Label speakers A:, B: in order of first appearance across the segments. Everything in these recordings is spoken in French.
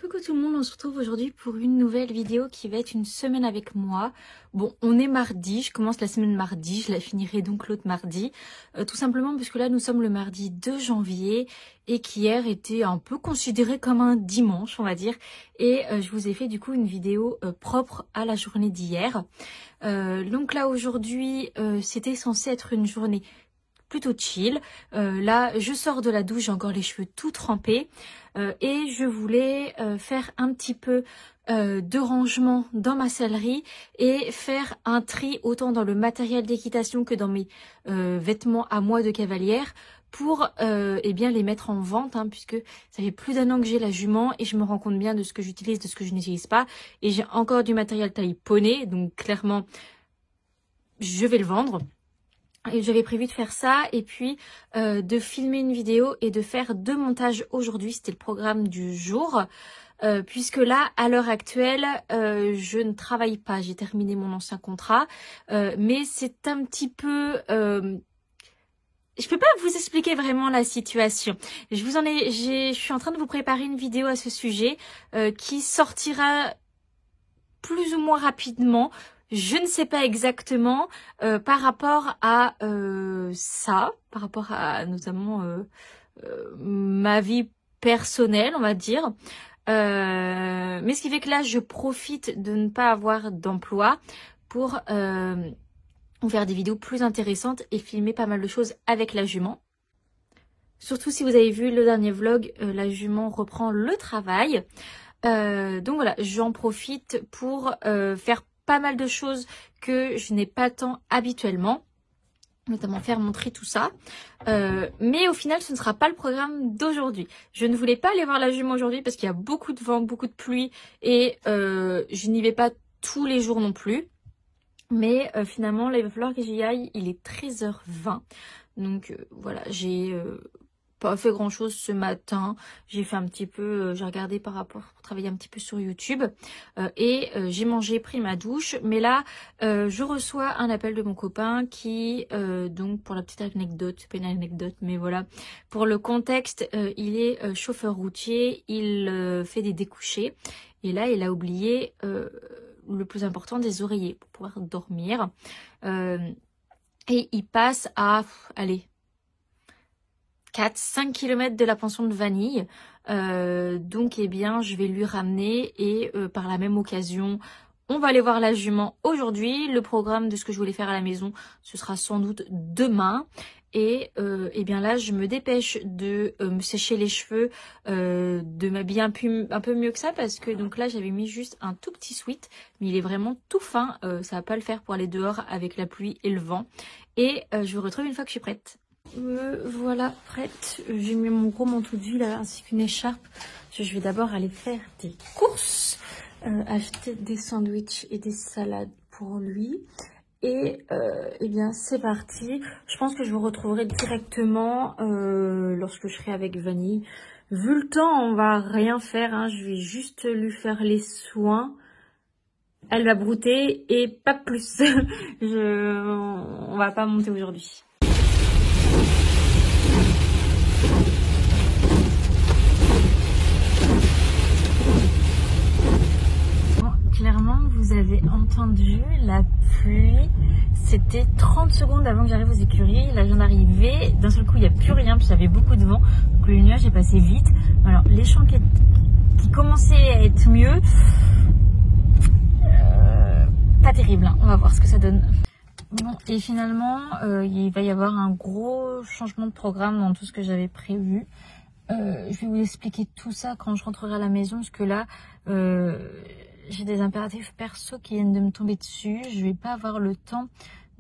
A: Coucou tout le monde, on se retrouve aujourd'hui pour une nouvelle vidéo qui va être une semaine avec moi. Bon, on est mardi, je commence la semaine mardi, je la finirai donc l'autre mardi. Tout simplement parce que là nous sommes le mardi 2 janvier et qu'hier était un peu considéré comme un dimanche, on va dire. Et je vous ai fait du coup une vidéo propre à la journée d'hier. Donc là aujourd'hui, c'était censé être une journée plutôt chill. Là, je sors de la douche, j'ai encore les cheveux tout trempés et je voulais faire un petit peu de rangement dans ma sellerie et faire un tri autant dans le matériel d'équitation que dans mes vêtements à moi de cavalière pour eh bien les mettre en vente, hein, puisque ça fait plus d'un an que j'ai la jument et je me rends compte bien de ce que j'utilise, de ce que je n'utilise pas, et j'ai encore du matériel taille poney, donc clairement je vais le vendre. Et j'avais prévu de faire ça et puis de filmer une vidéo et de faire 2 montages aujourd'hui. C'était le programme du jour. Puisque là, à l'heure actuelle, je ne travaille pas. J'ai terminé mon ancien contrat. Mais c'est un petit peu... je peux pas vous expliquer vraiment la situation. Je suis en train de vous préparer une vidéo à ce sujet qui sortira plus ou moins rapidement. Je ne sais pas exactement par rapport à ça, par rapport à notamment ma vie personnelle, on va dire. Mais ce qui fait que là, je profite de ne pas avoir d'emploi pour faire des vidéos plus intéressantes et filmer pas mal de choses avec la jument. Surtout si vous avez vu le dernier vlog, la jument reprend le travail. Donc voilà, j'en profite pour faire pas mal de choses que je n'ai pas le temps habituellement, notamment faire mon tri, tout ça. Mais au final, ce ne sera pas le programme d'aujourd'hui. Je ne voulais pas aller voir la jument aujourd'hui parce qu'il y a beaucoup de vent, beaucoup de pluie et je n'y vais pas tous les jours non plus. Mais finalement, là, il va falloir que j'y aille. Il est 13h20. Donc voilà, j'ai... pas fait grand chose ce matin. J'ai fait un petit peu, j'ai regardé par rapport pour travailler un petit peu sur YouTube et j'ai mangé, pris ma douche. Mais là, je reçois un appel de mon copain qui, donc pour la petite anecdote, c'est pas une anecdote, mais voilà, pour le contexte, il est chauffeur routier, il fait des découchés et là, il a oublié le plus important, des oreillers pour pouvoir dormir et il passe à, allez, 4-5 km de la pension de Vanille. Donc, eh bien, je vais lui ramener et par la même occasion, on va aller voir la jument aujourd'hui. Le programme de ce que je voulais faire à la maison, ce sera sans doute demain. Et eh bien là, je me dépêche de me sécher les cheveux, de m'habiller un peu mieux que ça parce que donc là, j'avais mis juste un tout petit sweat, mais il est vraiment tout fin. Ça va pas le faire pour aller dehors avec la pluie et le vent. Et je vous retrouve une fois que je suis prête. Me voilà prête. J'ai mis mon gros manteau de vie là ainsi qu'une écharpe. Je vais d'abord aller faire des courses, acheter des sandwichs et des salades pour lui. Et eh bien c'est parti. Je pense que je vous retrouverai directement lorsque je serai avec Vanille. Vu le temps, on va rien faire, hein. Je vais juste lui faire les soins. Elle va brouter et pas plus. On va pas monter aujourd'hui. Clairement, vous avez entendu la pluie. C'était 30 secondes avant que j'arrive aux écuries. Là, j'en arrivais. D'un seul coup, il n'y a plus rien, puis il y avait beaucoup de vent. Donc, le nuage est passé vite. Alors, les champs qui commençaient à être mieux. Pas terrible, hein. On va voir ce que ça donne. Bon, et finalement, il va y avoir un gros changement de programme dans tout ce que j'avais prévu. Je vais vous expliquer tout ça quand je rentrerai à la maison, parce que là... j'ai des impératifs perso qui viennent de me tomber dessus. Je vais pas avoir le temps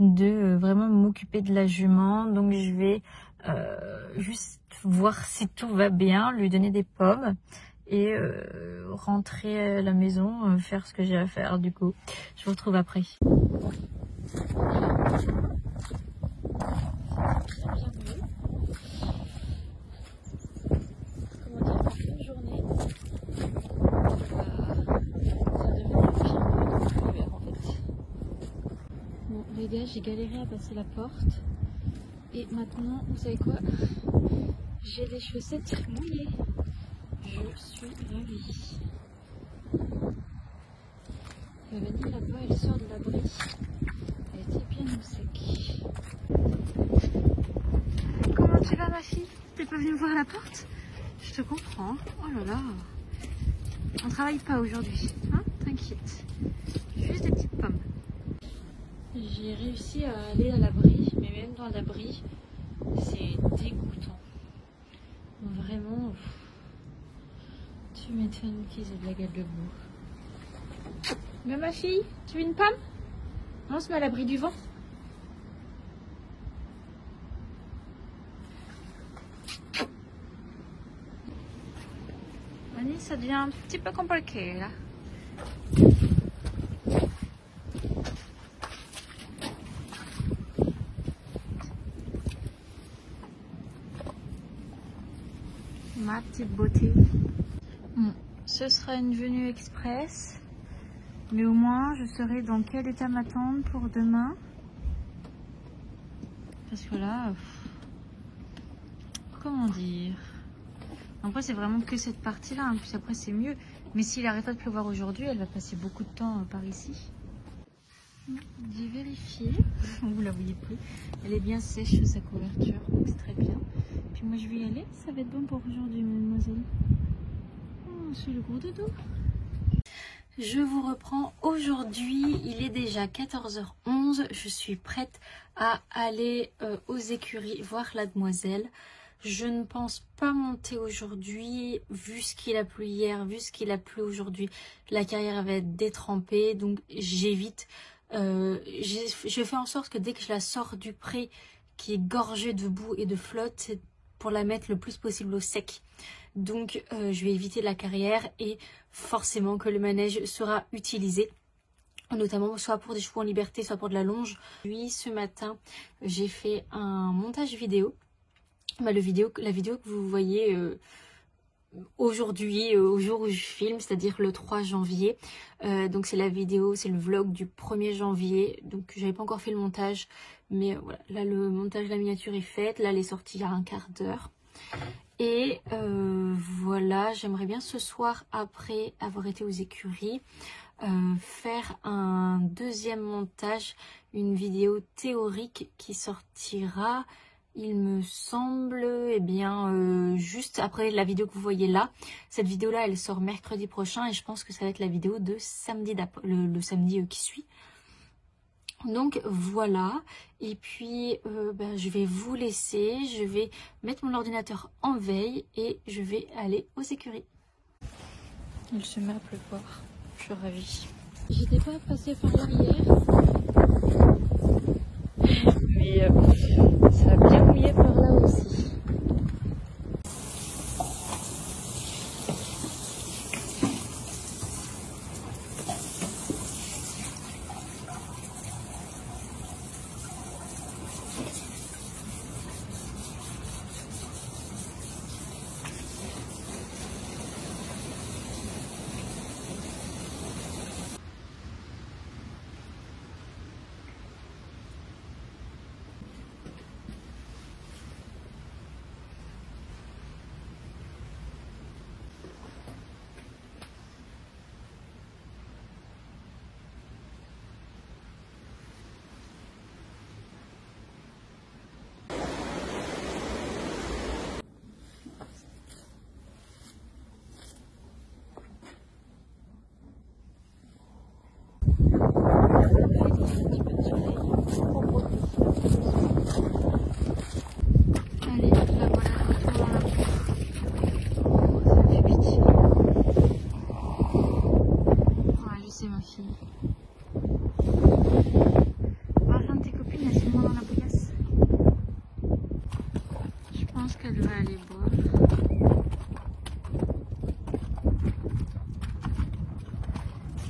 A: de vraiment m'occuper de la jument. Donc je vais juste voir si tout va bien, lui donner des pommes et rentrer à la maison, faire ce que j'ai à faire du coup. Je vous retrouve après. Les gars, j'ai galéré à passer la porte et maintenant, vous savez quoi, j'ai les chaussettes mouillées. Je suis ravie. La vanille là-bas, elle sort de l'abri. Elle était bien au sec. Comment tu vas, ma fille? T'es pas venue me voir à la porte? Je te comprends. Oh là là. On travaille pas aujourd'hui, hein? T'inquiète. Juste des petites pommes. J'ai réussi à aller à l'abri, mais même dans l'abri, c'est dégoûtant. Vraiment, tu m'étonnes qu'ils aient de la gueule de boue. Mais ma fille, tu veux une pomme? On se met à l'abri du vent. Annie, ça devient un petit peu compliqué là. Ma petite beauté. Bon, ce sera une venue express. Mais au moins, je saurai dans quel état m'attendre pour demain. Parce que là, comment dire? Après, c'est vraiment que cette partie-là. Hein. Puis après, c'est mieux. Mais s'il arrête pas de pleuvoir aujourd'hui, elle va passer beaucoup de temps par ici. J'ai vérifié. Vous la voyez plus. Elle est bien sèche sa couverture. Donc c'est très bien. Puis moi, je vais y aller. Ça va être bon pour aujourd'hui, mademoiselle. Oh, c'est le gros dodo. Je vous reprends aujourd'hui, il est déjà 14h11, je suis prête à aller aux écuries voir la demoiselle. Je ne pense pas monter aujourd'hui, vu ce qu'il a plu hier, vu ce qu'il a plu aujourd'hui. La carrière va être détrempée, donc j'évite. Je fais en sorte que dès que je la sors du pré, qui est gorgé de boue et de flotte, c'est pour la mettre le plus possible au sec. Donc je vais éviter la carrière et forcément que le manège sera utilisé, notamment soit pour des chevaux en liberté, soit pour de la longe. Puis ce matin, j'ai fait un montage vidéo. La vidéo que vous voyez aujourd'hui, au jour où je filme, c'est-à-dire le 3 janvier. Donc c'est la vidéo, c'est le vlog du 1er janvier. Donc j'avais pas encore fait le montage, mais voilà, là le montage de la miniature est fait. Là elle est sortie il y a un quart d'heure. Et voilà, j'aimerais bien ce soir, après avoir été aux écuries, faire un deuxième montage, une vidéo théorique qui sortira, il me semble, eh bien, juste après la vidéo que vous voyez là. Cette vidéo-là, elle sort mercredi prochain et je pense que ça va être la vidéo de samedi, le samedi qui suit. Donc voilà, et puis je vais vous laisser, je vais mettre mon ordinateur en veille et je vais aller aux écuries. Il se met à pleuvoir, je suis ravie. J'étais pas passée par là hier, mais ça a bien mouillé par là aussi. Allez, la voilà, retour dans la boue. Oh, ça me fait pitié. Ouais, je sais ma fille. Va rejoindre tes copines, elles sont moins dans la bouillasse. Je pense qu'elle va aller boire.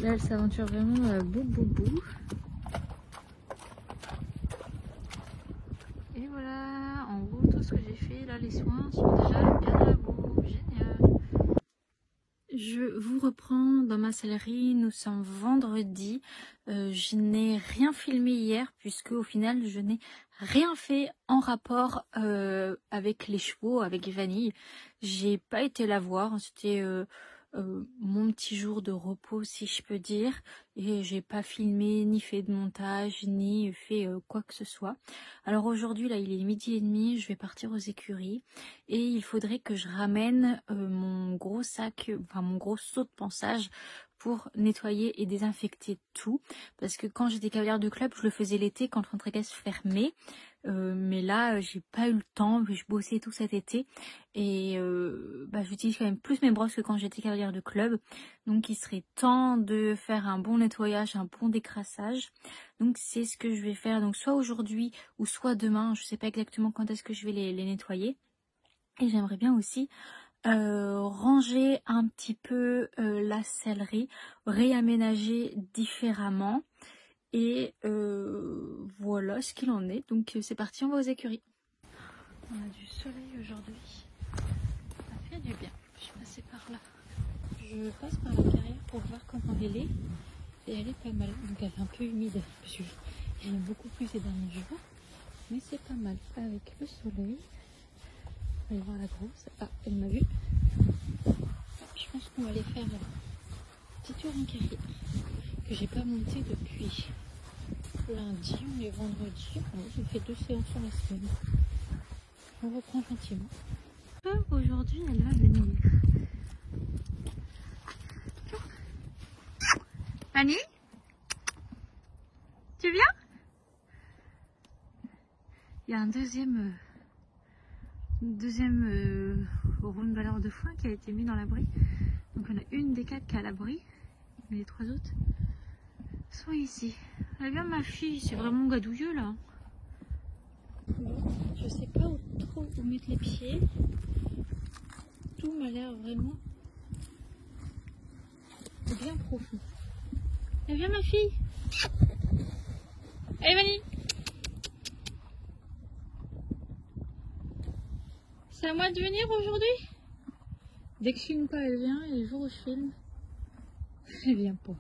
A: Là, elle s'aventure vraiment dans la boue. Et voilà, en gros, tout ce que j'ai fait, là, les soins sont déjà bien dans la boue. Génial. Je vous reprends dans ma sellerie, nous sommes vendredi. Je n'ai rien filmé hier puisque au final, je n'ai rien fait en rapport avec les chevaux, avec Vanille. J'ai pas été la voir, c'était mon petit jour de repos si je peux dire, et j'ai pas filmé ni fait de montage ni fait quoi que ce soit. Alors aujourd'hui là il est 12h30, je vais partir aux écuries et il faudrait que je ramène mon gros sac, enfin mon gros seau de pansage pour nettoyer et désinfecter tout, parce que quand j'étais cavalière de club je le faisais l'été quand l'entrée se fermait. Mais là j'ai pas eu le temps, je bossais tout cet été et j'utilise quand même plus mes brosses que quand j'étais cavalière de club, donc il serait temps de faire un bon nettoyage, un bon décrassage. Donc c'est ce que je vais faire, donc soit aujourd'hui ou soit demain, je sais pas exactement quand est-ce que je vais les nettoyer. Et j'aimerais bien aussi ranger un petit peu la sellerie, réaménager différemment. Et voilà ce qu'il en est. Donc c'est parti, on va aux écuries. On a du soleil aujourd'hui. Ça fait du bien. Je suis passée par là. Je passe par la carrière pour voir comment elle est. Et elle est pas mal. Donc elle est un peu humide. Parce qu'il y en a beaucoup plus ces derniers jours. Mais c'est pas mal. Avec le soleil. On va voir la grosse. Ah, elle m'a vu. Je pense qu'on va aller faire un petit tour en carrière. Que j'ai pas monté depuis lundi, on est vendredi, j'ai fait 2 séances sur la semaine. On reprend gentiment. Aujourd'hui, elle va venir. Annie, tu viens? Il y a un deuxième round balleur de foin qui a été mis dans l'abri. Donc on a une des 4 qui est à l'abri, mais les 3 autres sont ici. Elle vient ma fille, c'est vraiment gadouilleux là. Je sais pas trop où mettre les pieds. Tout m'a l'air vraiment bien profond. Elle vient ma fille. Allez Vanille. C'est à moi de venir aujourd'hui. Dès que je filme pas elle vient, et les jours où je filme, elle vient pas.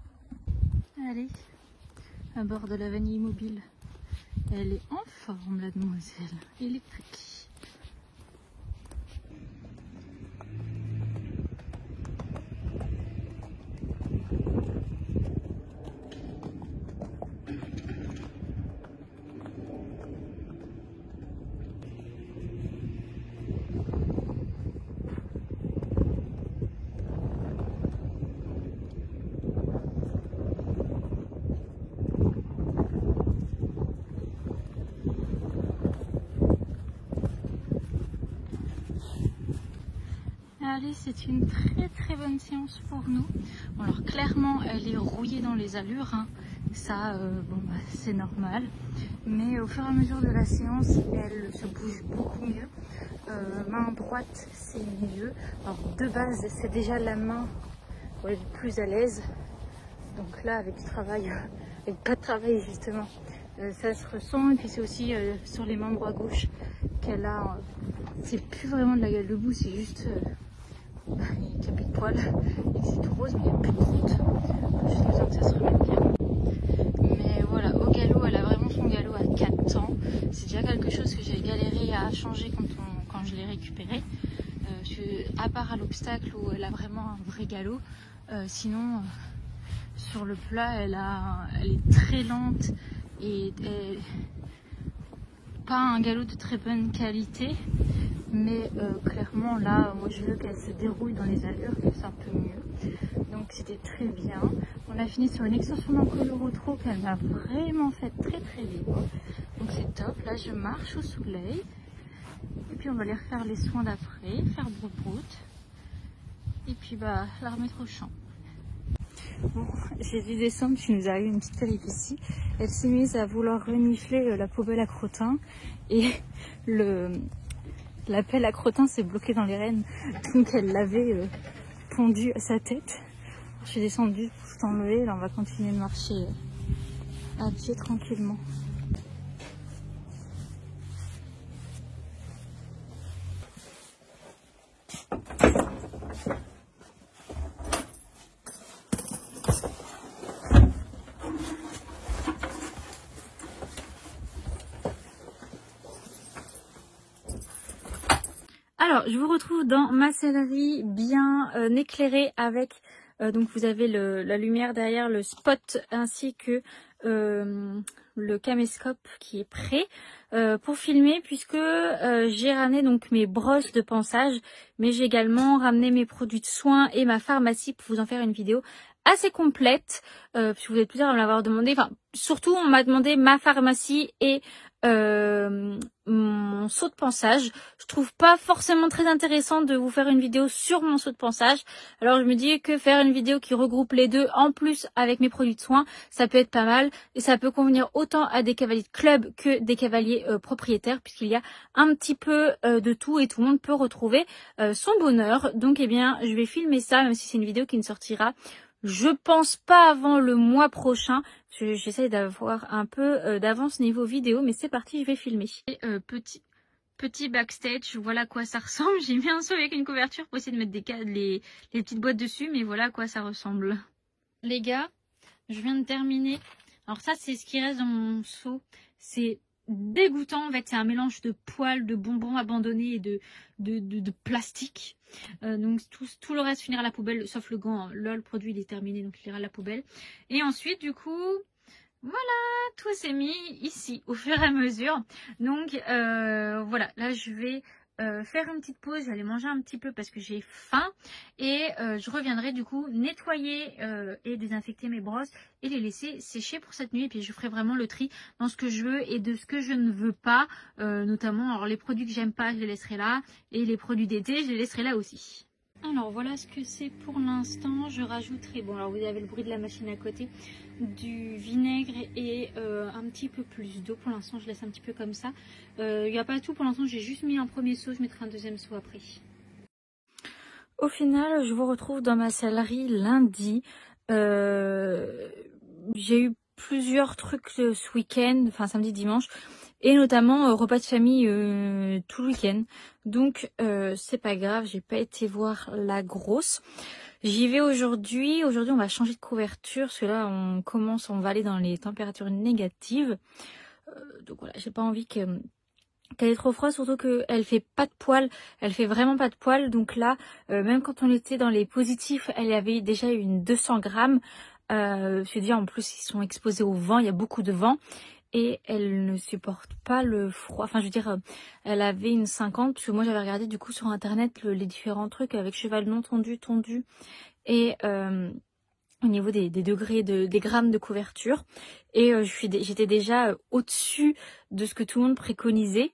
A: Allez, à bord de la Vanille mobile. Elle est en forme la demoiselle, électrique. Allez, c'est une très bonne séance pour nous. Bon, alors clairement elle est rouillée dans les allures, hein. Ça c'est normal, mais au fur et à mesure de la séance elle se bouge beaucoup mieux. Main droite c'est mieux, alors de base c'est déjà la main où elle est plus à l'aise, donc là avec du travail, avec pas de travail justement, ça se ressent. Et puis c'est aussi sur les membres à gauche qu'elle a, c'est plus vraiment de la gueule debout, c'est juste il n'y a plus de poils et que c'est tout rose, mais il n'y a plus de croûte. Juste besoin que ça se remette bien. Mais voilà, au galop, elle a vraiment son galop à 4 ans. C'est déjà quelque chose que j'ai galéré à changer quand je l'ai récupéré. À part à l'obstacle où elle a vraiment un vrai galop, sinon sur le plat elle est très lente et pas un galop de très bonne qualité. Mais clairement là, moi je veux qu'elle se déroule dans les allures, que c'est un peu mieux. Donc c'était très bien. On a fini sur une extension d'encolure au trot qu'elle m'a vraiment fait très libre. Donc c'est top. Là je marche au soleil. Et puis on va aller refaire les soins d'après, faire broute. Et puis la remettre au champ. Bon, j'ai dû descendre, puis il nous arrive une petite péripétie. Elle s'est mise à vouloir renifler la poubelle à crottin. Et la pelle à crottin s'est bloquée dans les rênes, donc elle l'avait pondu à sa tête. Je suis descendue pour tout enlever. Là on va continuer de marcher à pied tranquillement. Alors, je vous retrouve dans ma sellerie bien éclairée avec, donc vous avez la lumière derrière le spot ainsi que le caméscope qui est prêt pour filmer, puisque j'ai ramené donc mes brosses de ponçage, mais j'ai également ramené mes produits de soins et ma pharmacie pour vous en faire une vidéo assez complète, puisque vous êtes plusieurs à me l'avoir demandé. Enfin, surtout on m'a demandé ma pharmacie et mon seau de ponçage. Je trouve pas forcément très intéressant de vous faire une vidéo sur mon seau de ponçage. Alors je me dis que faire une vidéo qui regroupe les deux en plus avec mes produits de soins, ça peut être pas mal et ça peut convenir autant à des cavaliers de club que des cavaliers propriétaires, puisqu'il y a un petit peu de tout et tout le monde peut retrouver son bonheur. Donc eh bien je vais filmer ça, même si c'est une vidéo qui ne sortira, je pense, pas avant le mois prochain. J'essaye d'avoir un peu d'avance niveau vidéo, mais c'est parti, je vais filmer. Et, petit backstage, voilà à quoi ça ressemble. J'ai mis un seau avec une couverture pour essayer de mettre les petites boîtes dessus, mais voilà à quoi ça ressemble. Les gars, je viens de terminer. Alors ça, c'est ce qui reste dans mon seau. C'est dégoûtant, en fait. C'est un mélange de poils, de bonbons abandonnés et de plastique. Donc tout le reste finira à la poubelle, sauf le gant. Là, le produit il est terminé, donc il ira à la poubelle. Et ensuite, du coup, voilà, tout s'est mis ici au fur et à mesure. Donc voilà, là je vais faire une petite pause, j'allais manger un petit peu parce que j'ai faim. Et je reviendrai du coup nettoyer et désinfecter mes brosses et les laisser sécher pour cette nuit. Et puis je ferai vraiment le tri dans ce que je veux et de ce que je ne veux pas. Notamment, alors les produits que j'aime pas, je les laisserai là. Et les produits d'été, je les laisserai là aussi. Alors voilà ce que c'est pour l'instant. Je rajouterai, bon alors vous avez le bruit de la machine à côté, du vinaigre et un petit peu plus d'eau. Pour l'instant je laisse un petit peu comme ça. Il n'y a pas tout pour l'instant, j'ai juste mis un premier seau, je mettrai un deuxième seau après. Au final je vous retrouve dans ma sellerie lundi. J'ai eu plusieurs trucs ce week-end, enfin samedi dimanche. Et notamment repas de famille tout le week-end. Donc c'est pas grave, j'ai pas été voir la grosse. J'y vais aujourd'hui. Aujourd'hui on va changer de couverture. Parce que là on va aller dans les températures négatives. Donc voilà, j'ai pas envie qu'elle est trop froide, surtout qu'elle fait pas de poils. Elle fait vraiment pas de poils. Donc là, même quand on était dans les positifs, elle avait déjà une 200 grammes. Je veux dire, en plus ils sont exposés au vent, il y a beaucoup de vent. Et elle ne supporte pas le froid. Enfin, je veux dire, elle avait une 50, parce que moi, j'avais regardé du coup sur Internet les différents trucs avec cheval non tondu, tondu. Et au niveau des degrés, des grammes de couverture. Et j'étais déjà au-dessus de ce que tout le monde préconisait.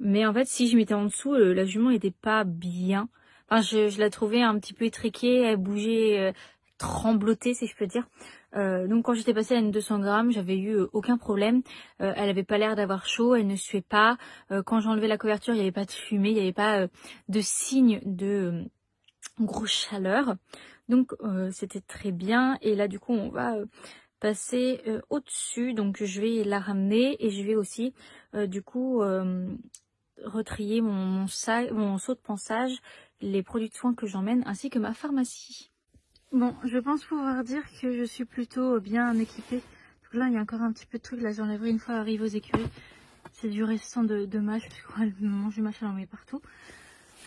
A: Mais en fait, si je mettais en dessous, la jument n'était pas bien. Enfin, je la trouvais un petit peu étriquée, elle bougeait, tremblotée, si je peux dire. Donc quand j'étais passée à une 200 grammes, j'avais eu aucun problème. Elle avait pas l'air d'avoir chaud, elle ne suait pas. Quand j'enlevais la couverture, il n'y avait pas de fumée, il n'y avait pas de signe de grosse chaleur. Donc c'était très bien. Et là du coup on va passer au-dessus. Donc je vais la ramener et je vais aussi du coup retrier mon seau de ponçage, les produits de soins que j'emmène ainsi que ma pharmacie. Bon, je pense pouvoir dire que je suis plutôt bien équipée. Donc là, il y a encore un petit peu de trucs. Là, j'enlèverai une fois arrivé aux écuries. C'est du restant de mâche, parce qu'elle mange du mâche, elle en met partout.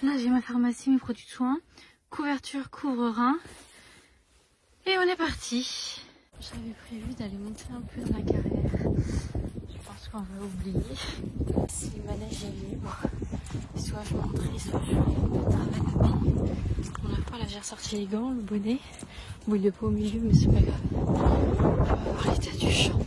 A: Là, j'ai ma pharmacie, mes produits de soins, couverture, couvre-rein. Et on est parti. J'avais prévu d'aller monter un peu dans la carrière. Je pense qu'on va oublier. Si le manège est libre, soit je monterai, soit je vais travailler à pied. Bon, là, j'ai ressorti les gants, le bonnet. Bon, il est pas au milieu, mais c'est pas grave. On va voir l'état du champ.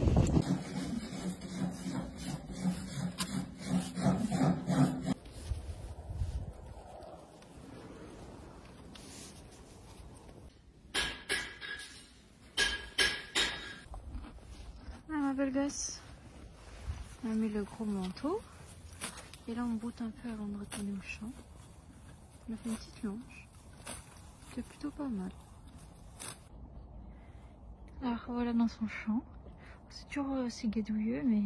A: Ah, ma belle gosse. On a mis le gros manteau. Et là, on boute un peu avant de retourner au champ. On a fait une petite longe. C'est plutôt pas mal. Alors, voilà dans son champ. C'est toujours assez gadouilleux, mais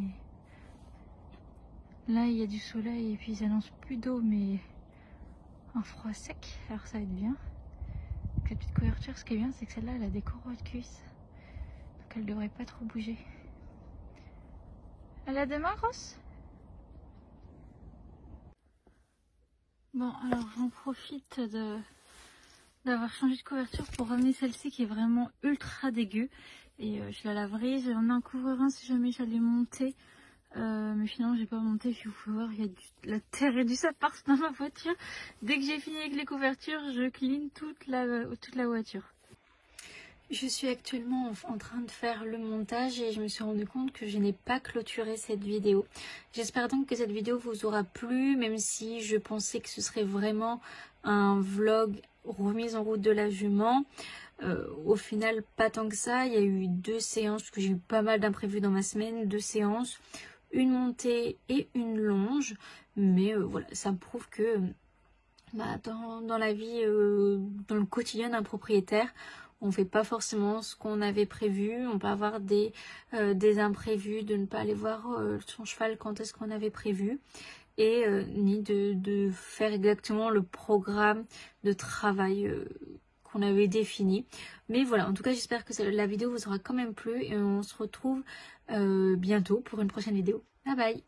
A: là, il y a du soleil et puis ils annoncent plus d'eau, mais un froid sec. Alors, ça va être bien. Avec la petite couverture, ce qui est bien, c'est que celle-là, elle a des coraux de cuisse. Donc, elle devrait pas trop bouger. Elle a des mains grosses? Bon, alors j'en profite d'avoir changé de couverture pour ramener celle-ci qui est vraiment ultra dégueu. Et je la laverai. J'en ai un couvreur si jamais j'allais monter. Mais finalement j'ai pas monté. Puis vous pouvez voir, il y a la terre et du sable partout dans ma voiture. Dès que j'ai fini avec les couvertures, je clean toute la voiture. Je suis actuellement en train de faire le montage et je me suis rendu compte que je n'ai pas clôturé cette vidéo. J'espère donc que cette vidéo vous aura plu, même si je pensais que ce serait vraiment un vlog remise en route de la jument. Au final, pas tant que ça. Il y a eu 2 séances, parce que j'ai eu pas mal d'imprévus dans ma semaine, 2 séances, une montée et une longe. Mais voilà, ça me prouve que dans la vie, dans le quotidien d'un propriétaire, on fait pas forcément ce qu'on avait prévu. On peut avoir des imprévus, de ne pas aller voir son cheval quand est-ce qu'on avait prévu, et ni de faire exactement le programme de travail qu'on avait défini. Mais voilà, en tout cas j'espère que la vidéo vous aura quand même plu et on se retrouve bientôt pour une prochaine vidéo. Bye bye.